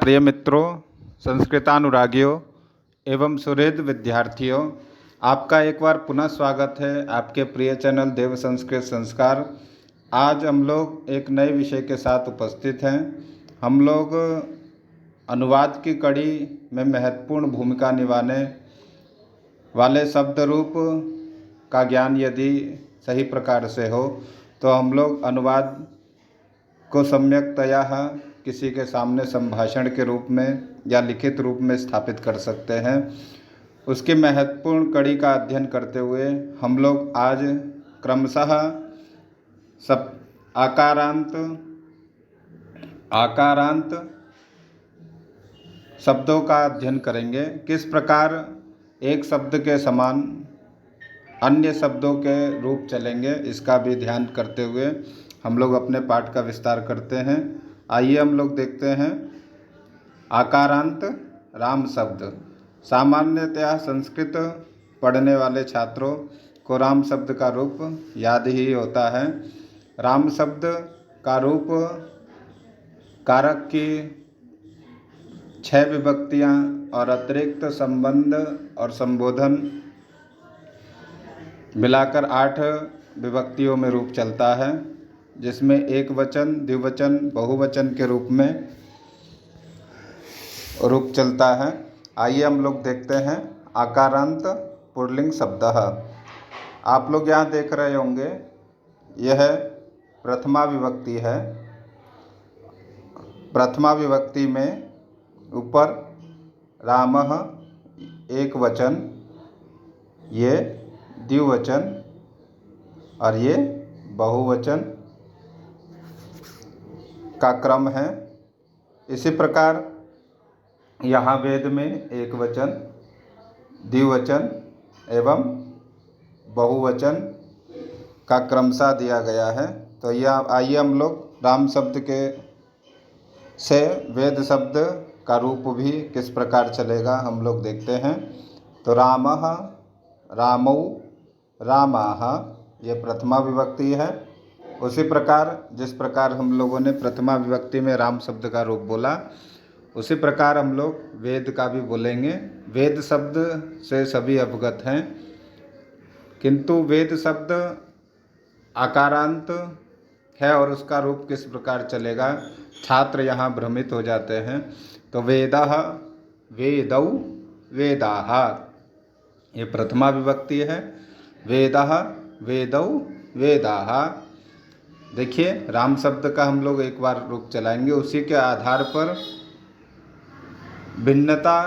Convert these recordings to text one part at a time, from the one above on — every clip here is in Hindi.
प्रिय मित्रों, संस्कृतानुरागियों एवं सुहृद विद्यार्थियों, आपका एक बार पुनः स्वागत है आपके प्रिय चैनल देव संस्कृत संस्कार। आज हम लोग एक नए विषय के साथ उपस्थित हैं। हम लोग अनुवाद की कड़ी में महत्वपूर्ण भूमिका निभाने वाले शब्द रूप का ज्ञान यदि सही प्रकार से हो तो हम लोग अनुवाद को सम्यकतया किसी के सामने संभाषण के रूप में या लिखित रूप में स्थापित कर सकते हैं। उसकी महत्वपूर्ण कड़ी का अध्ययन करते हुए हम लोग आज क्रमशः सब आकारांत शब्दों का अध्ययन करेंगे। किस प्रकार एक शब्द के समान अन्य शब्दों के रूप चलेंगे, इसका भी ध्यान करते हुए हम लोग अपने पाठ का विस्तार करते हैं। आइए हम लोग देखते हैं आकारांत राम शब्द। सामान्यतया संस्कृत पढ़ने वाले छात्रों को राम शब्द का रूप याद ही होता है। राम शब्द का रूप कारक की 6 विभक्तियाँ और अतिरिक्त संबंध और संबोधन मिलाकर 8 विभक्तियों में रूप चलता है, जिसमें एक वचन, द्विवचन, बहुवचन के रूप में रूप चलता है। आइए हम लोग देखते हैं आकारांत पुल्लिंग शब्द। आप लोग यहाँ देख रहे होंगे, यह प्रथमा विभक्ति है। प्रथमा विभक्ति में ऊपर रामः एक वचन, ये द्विवचन और ये बहुवचन का क्रम है। इसी प्रकार यहाँ वेद में एक वचन, द्विवचन एवं बहुवचन का क्रमशः दिया गया है। तो यह आइए हम लोग राम शब्द के से वेद शब्द का रूप भी किस प्रकार चलेगा हम लोग देखते हैं। तो रामः, रामौ, रामाः, ये प्रथमा विभक्ति है। उसी प्रकार जिस प्रकार हम लोगों ने प्रथमा विभक्ति में राम शब्द का रूप बोला, उसी प्रकार हम लोग वेद का भी बोलेंगे। वेद शब्द से सभी अवगत हैं, किंतु वेद शब्द आकारांत है और उसका रूप किस प्रकार चलेगा, छात्र यहाँ भ्रमित हो जाते हैं। तो वेदः, वेदौ, वेदाः, ये प्रथमा विभक्ति है। वेदः, वेदौ, वेदाः। देखिए, राम शब्द का हम लोग एक बार रूप चलाएंगे, उसी के आधार पर भिन्नता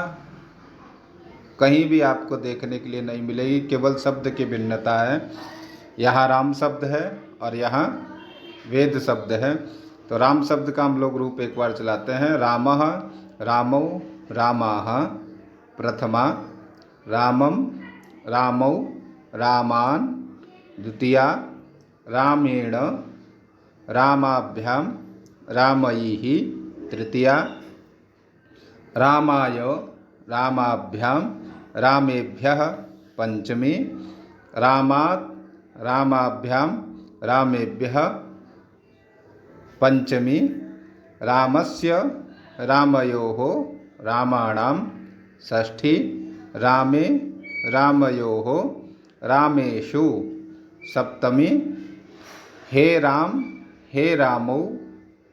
कहीं भी आपको देखने के लिए नहीं मिलेगी, केवल शब्द की भिन्नता है। यहाँ राम शब्द है और यहाँ वेद शब्द है। तो राम शब्द का हम लोग रूप एक बार चलाते हैं। रामः, रामौ, रामाः, प्रथमा, रामम, रामौ, रामान्, द्वितीया, रामेण, रामाभ्याम, रामैः, तृतीया, रामाय, रामाभ्याम, रामेभ्यः, पंचमी, रामात्, रामाभ्याम, रामेभ्यः, पंचमी, रामस्य, रामयोः, रामाणां, षष्ठी, रामे, रामयोः, रामेषु, सप्तमी, हे राम, हे रामौ,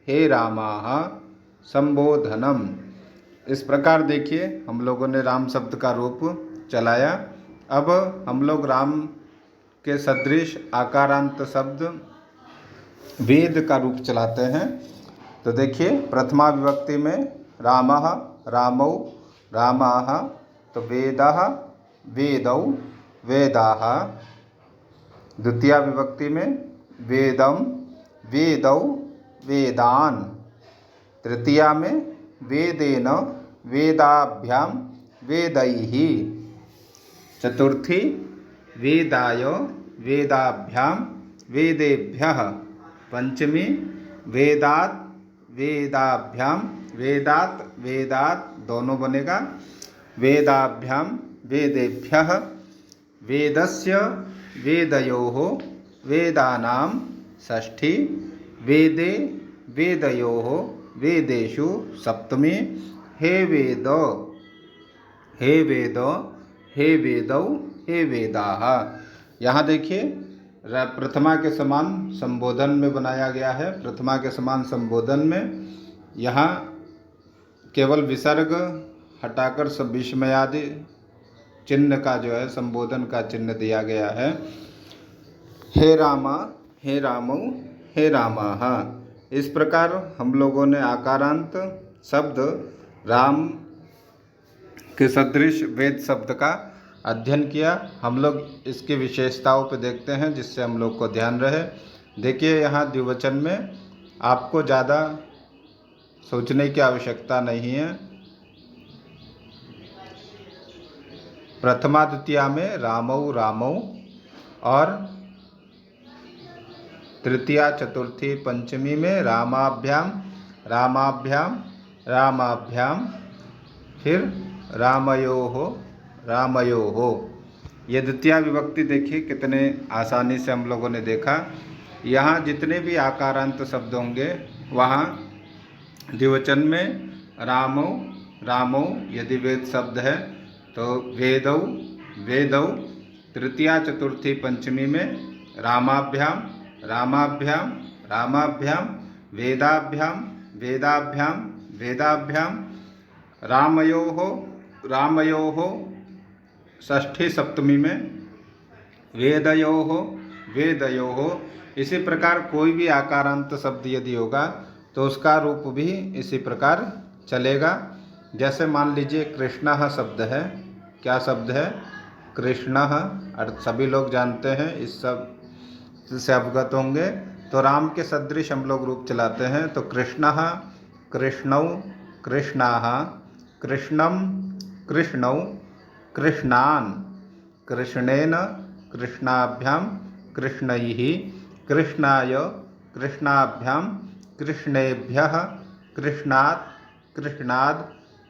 हे रामाः, संबोधनम। इस प्रकार देखिए हम लोगों ने राम शब्द का रूप चलाया। अब हम लोग राम के सदृश आकारांत शब्द वेद का रूप चलाते हैं। तो देखिए, प्रथमा विभक्ति में रामः, रामौ, रामाः, तो वेदः, वेदौ, वेदाः। द्वितीया विभक्ति में वेदम, वेदौ, वेदान। तृतीया में वेदेन, वेदाभ्याम, वेदैः। चतुर्थी वेदाय, वेदाभ्याम, वेदेभ्यः। पंचमी वेदात्, वेदाभ्याम, वेदात्, वेदात् दोनों बनेगा, वेदाभ्याम, वेदेभ्यः। वेदस्य, वेदयोः, वेदानां, षष्ठी, वेदे, वेदयोः, वेदेषु सप्तमी हे वेद, हे वेद, हे वेदौ, हे वेदाः। यहाँ देखिए प्रथमा के समान संबोधन में बनाया गया है। प्रथमा के समान संबोधन में यहाँ केवल विसर्ग हटाकर सब विस्मयादि चिन्ह का जो है संबोधन का चिन्ह दिया गया है। हे रामा, हे रामौ, हे रामाः। इस प्रकार हम लोगों ने आकारांत शब्द राम के सदृश वेद शब्द का अध्ययन किया। हम लोग इसकी विशेषताओं पर देखते हैं जिससे हम लोग को ध्यान रहे। देखिए यहाँ द्विवचन में आपको ज़्यादा सोचने की आवश्यकता नहीं है। प्रथमा द्वितीया में रामौ रामौ और तृतीया चतुर्थी पंचमी में रामाभ्याम रामाभ्याम रामाभ्याम, फिर रामयोः रामयोः। ये द्वितीया विभक्ति देखिए कितने आसानी से हम लोगों ने देखा। यहाँ जितने भी आकारांत शब्द होंगे वहाँ द्विवचन में रामौ रामौ यदि वेद शब्द है तो वेदौ वेदौ, तृतीया चतुर्थी पंचमी में रामाभ्याम रामाभ्याम रामाभ्याम, वेदाभ्याम वेदाभ्याम वेदाभ्याम, रामयोः रामयोः, षष्ठी सप्तमी में वेदयोः वेदयोः। इसी प्रकार कोई भी आकारांत शब्द यदि होगा तो उसका रूप भी इसी प्रकार चलेगा। जैसे मान लीजिए कृष्णः शब्द है। क्या शब्द है? कृष्णः। सभी लोग जानते हैं, इस सब से अवगत होंगे। तो राम के सदृश हम लोग रूप चलाते हैं तो कृष्णः, कृष्णौ, कृष्णाः, कृष्णम, कृष्णौ, कृष्णान, कृष्णेन, कृष्णाभ्याम, कृष्णैः, कृष्णाय, कृष्णाभ्याम, कृष्णेभ्यः, कृष्णात्, कृष्णाद्,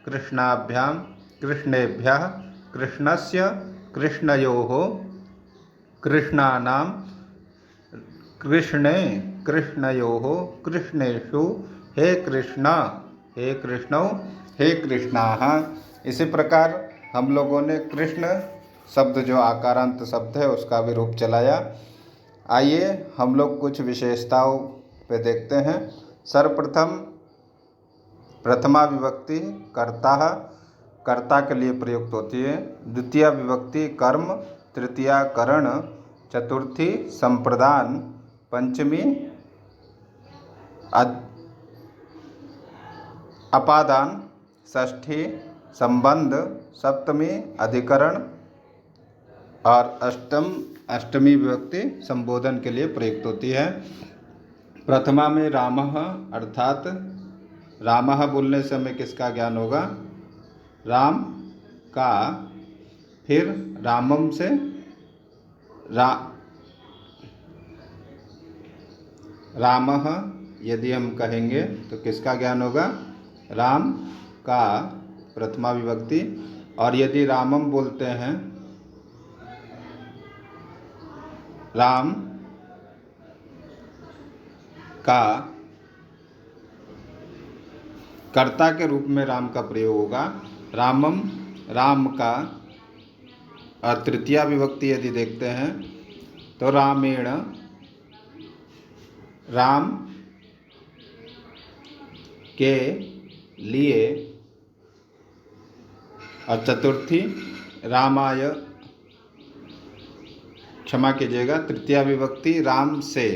कृष्णाभ्याम, कृष्णेभ्यः, कृष्णस्य, कृष्णयोः, कृष्णानां, कृष्णे, कृष्णयोः, कृष्णेषु, हे कृष्ण, हे कृष्णौ, हे कृष्णाः। इसी प्रकार हम लोगों ने कृष्ण शब्द जो आकारांत शब्द है उसका भी रूप चलाया। आइए हम लोग कुछ विशेषताओं पे देखते हैं। सर्वप्रथम प्रथमा विभक्ति कर्ता, कर्ता के लिए प्रयुक्त होती है। द्वितीया विभक्ति कर्म, तृतीया करण, चतुर्थी संप्रदान, पंचमी अपादान, षष्ठी संबंध, सप्तमी अधिकरण और अष्टमी विभक्ति संबोधन के लिए प्रयुक्त होती है। प्रथमा में रामः अर्थात रामः बोलने से हमें किसका ज्ञान होगा? राम का। फिर रामम से रामः यदि हम कहेंगे तो किसका ज्ञान होगा? राम का प्रथमा विभक्ति। और यदि रामम बोलते हैं, राम का कर्ता के रूप में राम का प्रयोग होगा। रामम राम का। और तृतीया विभक्ति यदि देखते हैं तो रामेण, राम के लिए। और चतुर्थी रामाय, क्षमा कीजिएगा, तृतीया विभक्ति राम से।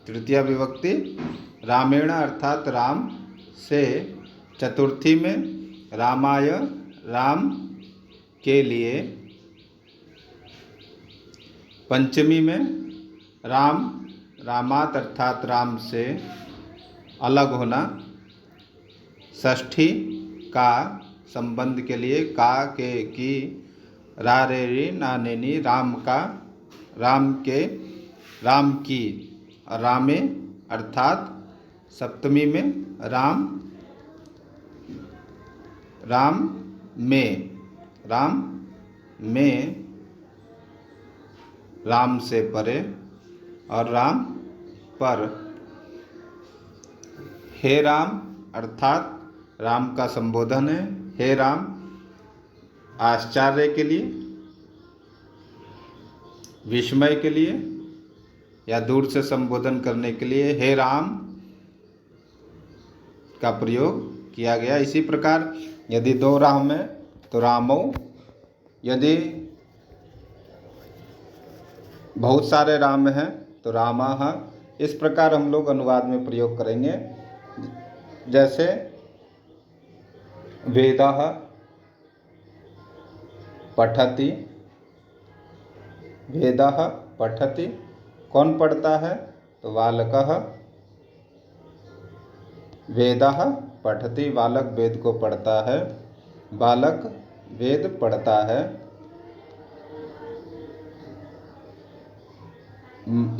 तृतीया विभक्ति रामेण अर्थात राम से। चतुर्थी में रामाय, राम के लिए। पंचमी में राम, रामात अर्थात राम से अलग होना। षष्ठी का संबंध के लिए, का के की, रा रे री ना ने नी, राम का, राम के, राम की। और रामे अर्थात सप्तमी में राम, राम में, राम में, राम से परे और राम पर। हे राम अर्थात राम का संबोधन है। हे राम आश्चर्य के लिए, विस्मय के लिए या दूर से संबोधन करने के लिए हे राम का प्रयोग किया गया। इसी प्रकार यदि दो राम है तो रामो, यदि बहुत सारे राम हैं तो रामाः। इस प्रकार हम लोग अनुवाद में प्रयोग करेंगे। जैसे वेदः पठति, वेदः पठति, कौन पढ़ता है तो बालकः। वेदः पठति, बालक वेद को पढ़ता है, बालक वेद पढ़ता है।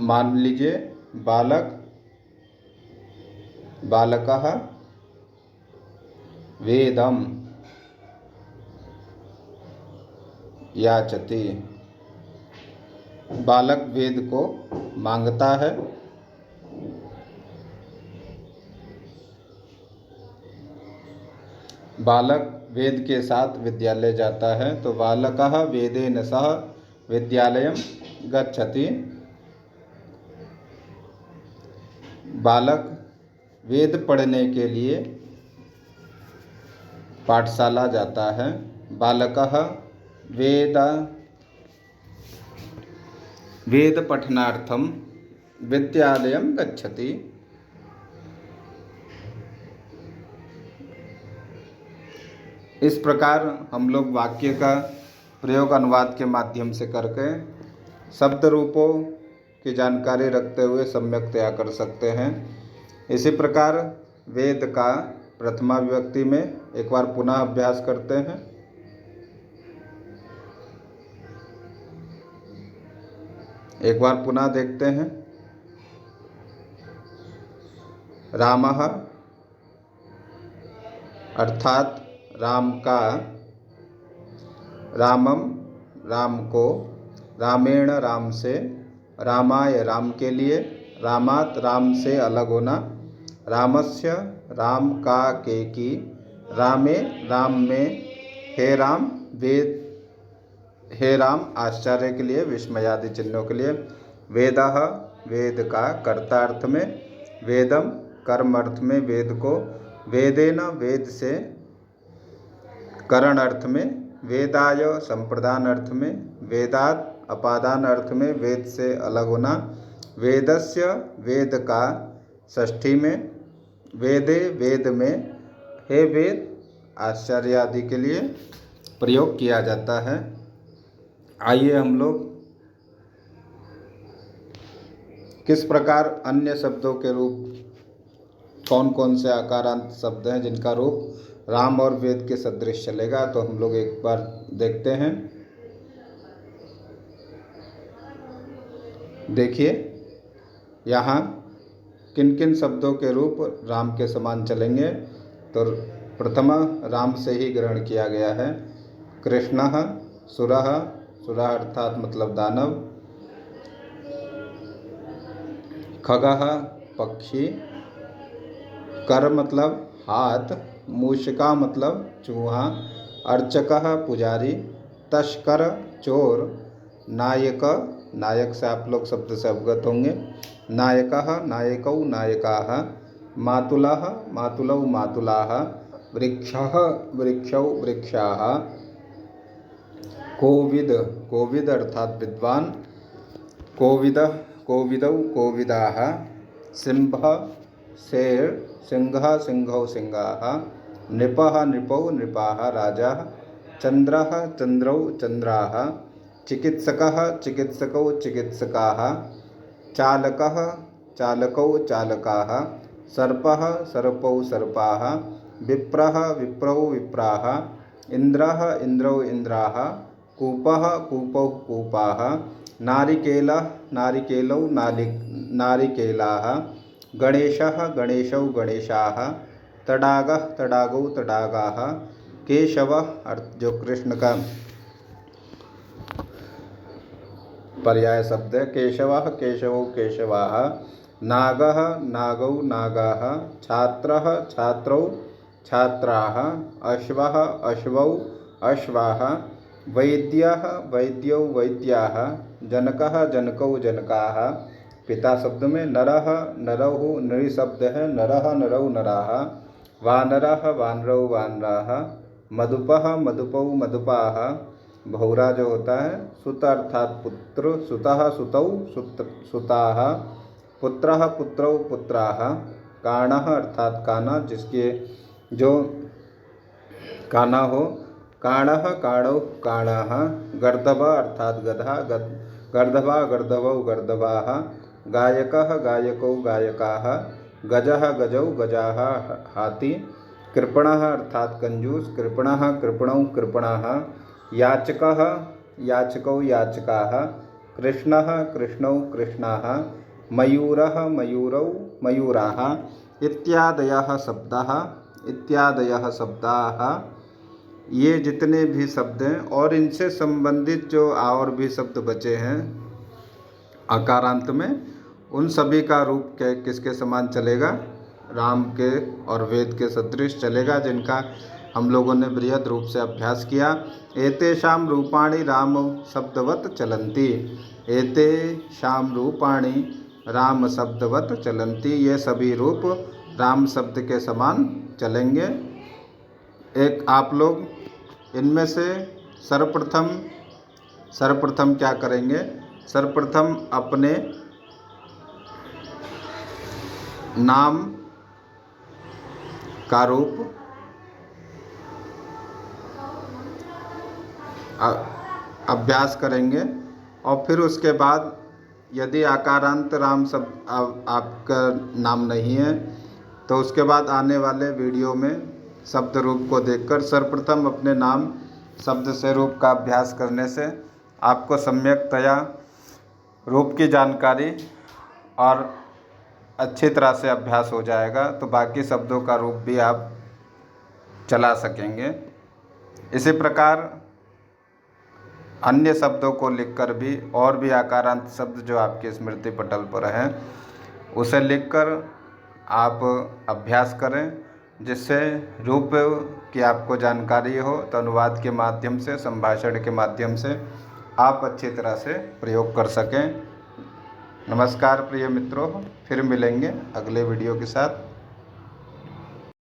मान लीजिए बालक, बालकः वेदम याचति, बालक वेद को मांगता है। बालक वेद के साथ विद्यालय जाता है तो बालकः वेदेन सह विद्यालयं गच्छति, बालक वेद पढ़ने के लिए पाठशाला जाता है। बालकः वेद पठनार्थम विद्यालयं गच्छति। इस प्रकार हम लोग वाक्य का प्रयोग अनुवाद के माध्यम से करके शब्द रूपों की जानकारी रखते हुए सम्यक्तया कर सकते हैं। इसी प्रकार वेद का प्रथमा विभक्ति में एक बार पुनः अभ्यास करते हैं। एक बार पुनः देखते हैं। रामः अर्थात राम का, रामम राम को, रामेण राम से, रामाय राम के लिए, रामात राम से अलग होना, रामस्य राम का के की, रामे राम में, हे राम वेद, हे राम आश्चर्य के लिए, विस्मयादि चिन्हों के लिए, वेदः वेद का कर्ता अर्थ में, वेदम कर्म अर्थ में वेद को, वेदेन वेद से करण अर्थ में, वेदाय संप्रदान अर्थ में, वेदात अपादान अर्थ में वेद से अलग होना, वेदस्य वेद का षष्ठी में, वेदे वेद में, हे वेद आश्चर्य आदि के लिए प्रयोग किया जाता है। आइए हम लोग किस प्रकार अन्य शब्दों के रूप, कौन कौन से आकारांत शब्द हैं जिनका रूप राम और वेद के सदृश चलेगा, तो हम लोग एक बार देखते हैं। देखिए यहाँ किन किन शब्दों के रूप राम के समान चलेंगे। तो प्रथम राम से ही ग्रहण किया गया है। कृष्णः सुरः, सुरः अर्थात मतलब दानव, खगः पक्षी, कर मतलब हाथ, मूषिका मतलब चूहा, अर्चकः पुजारी, तस्कर चोर, नायक, नायक से आप लोग शब्द से अवगत होंगे, नायकः नायकौ नायकाः, मातुलः मातुलौ मातुलाः, वृक्षः वृक्षौ वृक्षाः, कोविद, कोविद अर्थात विद्वान, कोविदः कोविदौ कोविदाः, सिंहः शेर, सिंहः सिंहौ सिंहाः, नृपः नृपौ नृपाः राजाः, चंद्रः चंद्रौ चंद्राः, चिकित्सकः चिकित्सकौ चिकित्सकाः, चालकः चालकौ चालकाः, सर्पः सर्पौ सर्पाः, विप्रः विप्रौ विप्राः, इन्द्रः इन्द्रौ इन्द्राः, कूपः कूपौ कूपाः, नारिकेलः नारिकेलौ नारिकेलाः, गणेशः गणेशौ गणेशाः, तडागः तडागौ तडागाः, केशवः जो कृष्ण का पर्याय शब्द है, केशवः केशवौ केशवाः, नागः नागौ नागाः, छात्रः छात्रौ छात्राः, अश्वः अश्वौ अश्वाः, वैद्यः वैद्यौ वैद्याः, जनकः जनकौ जनकाः। पिता शब्द में नरः नरौ, नृ शब्द है नरः नरौ नराः, वानरः वानरौ वानराः, मधुपः मधुपौ मधुपाः। भौरा जो होता है सुत अर्थात पुत्र, सुतः सुतौ सुताः, पुत्रः पुत्रौ पुत्राः। काणः अर्थात काना, जिसके जो काना हो, काणः काणौ काणाः। गर्दभः अर्थात गधा, गर्दभा गर्दभौ गर्दभाः। गायकः गायकौ गायकाः, गजः गजौ गजाः हाथी। कृपणः अर्थात कंजूस, कृपणः कृपणौ कृपणाः। याचकः याचकौ याचकाः, कृष्णः कृष्णौ कृष्णाः, मयूरः मयूरौ मयूराः। इत्यादयः शब्दाः। ये जितने भी शब्द हैं और इनसे संबंधित जो और भी शब्द बचे हैं आकारांत में, उन सभी का रूप किसके समान चलेगा? राम के और वेद के सदृश चलेगा, जिनका हम लोगों ने बृहद रूप से अभ्यास किया। एतेषां रूपाणि राम शब्दवत चलन्ति, एतेषां रूपाणि राम शब्दवत चलन्ति। ये सभी रूप राम शब्द के समान चलेंगे। एक आप लोग इनमें से सर्वप्रथम क्या करेंगे? सर्वप्रथम अपने नाम का रूप अभ्यास करेंगे और फिर उसके बाद यदि आकारांत राम शब्द आपका नाम नहीं है तो उसके बाद आने वाले वीडियो में शब्द रूप को देखकर सर्वप्रथम अपने नाम शब्द से रूप का अभ्यास करने से आपको सम्यकतया रूप की जानकारी और अच्छी तरह से अभ्यास हो जाएगा, तो बाकी शब्दों का रूप भी आप चला सकेंगे। इसी प्रकार अन्य शब्दों को लिखकर भी और भी आकारांत शब्द जो आपके स्मृति पटल पर हैं उसे लिखकर आप अभ्यास करें, जिससे रूप की आपको जानकारी हो तो अनुवाद के माध्यम से, संभाषण के माध्यम से आप अच्छी तरह से प्रयोग कर सकें। नमस्कार प्रिय मित्रों, फिर मिलेंगे अगले वीडियो के साथ।